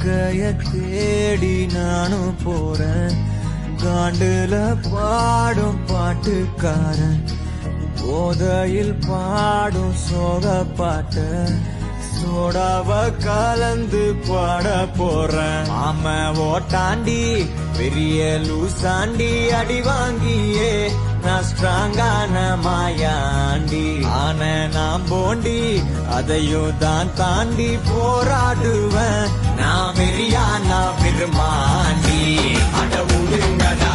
வாழ்க்கைய தேடி நானும் போறேன். காண்டுல பாடும் பாட்டுக்காரன், போதையில் பாடும் சோக பாட்ட சோடாவ கலந்து பாட போறேன். ஆம ஓட்டாண்டி பெரிய லூசாண்டி, அடி வாங்கியே நான் ஸ்ட்ராங்கான மாயாண்டி. ஆன நான் போண்டி அதையும் தான் தாண்டி போராடுவேன். நான் வெறியா நான் பெருமாண்டி. அட உடுங்கடா